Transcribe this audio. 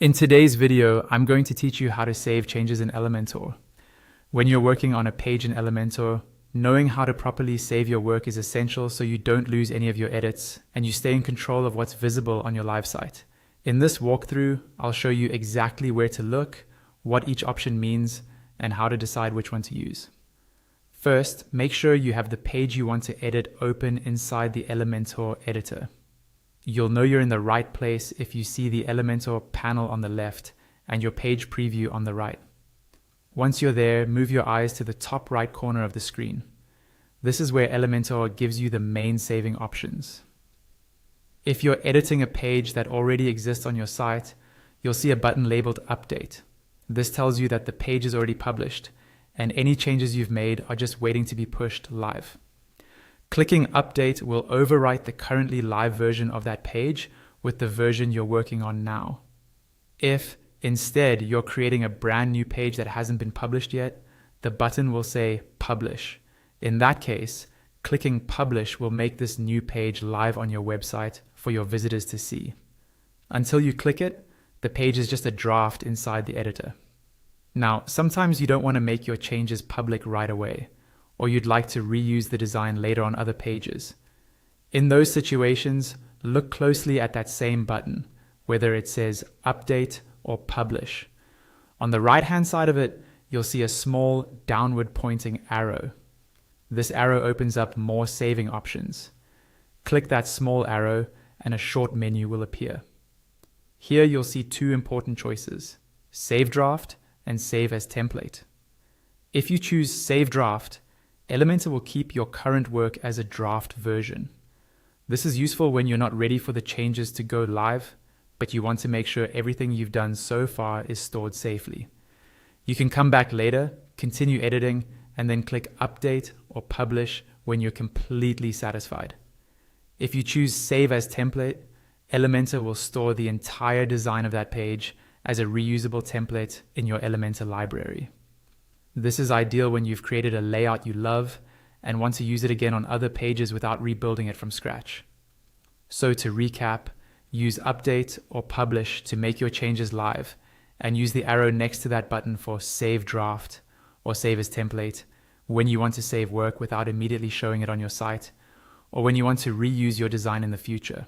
In today's video, I'm going to teach you how to save changes in Elementor. When you're working on a page in Elementor, knowing how to properly save your work is essential so you don't lose any of your edits and you stay in control of what's visible on your live site. In this walkthrough, I'll show you exactly where to look, what each option means, and how to decide which one to use. First, make sure you have the page you want to edit open inside the Elementor editor. You'll know you're in the right place if you see the Elementor panel on the left and your page preview on the right. Once you're there, move your eyes to the top right corner of the screen. This is where Elementor gives you the main saving options. If you're editing a page that already exists on your site, you'll see a button labeled Update. This tells you that the page is already published and any changes you've made are just waiting to be pushed live. Clicking Update will overwrite the currently live version of that page with the version you're working on now. If, instead, you're creating a brand new page that hasn't been published yet, the button will say Publish. In that case, clicking Publish will make this new page live on your website for your visitors to see. Until you click it, the page is just a draft inside the editor. Now, sometimes you don't want to make your changes public right away, or you'd like to reuse the design later on other pages. In those situations, look closely at that same button, whether it says Update or Publish. On the right-hand side of it, you'll see a small downward pointing arrow. This arrow opens up more saving options. Click that small arrow and a short menu will appear. Here you'll see two important choices: Save Draft and Save as Template. If you choose Save Draft, Elementor will keep your current work as a draft version. This is useful when you're not ready for the changes to go live, but you want to make sure everything you've done so far is stored safely. You can come back later, continue editing, and then click Update or Publish when you're completely satisfied. If you choose Save as Template, Elementor will store the entire design of that page as a reusable template in your Elementor library. This is ideal when you've created a layout you love and want to use it again on other pages without rebuilding it from scratch. So to recap, use Update or Publish to make your changes live, and use the arrow next to that button for Save Draft or Save as Template when you want to save work without immediately showing it on your site, or when you want to reuse your design in the future.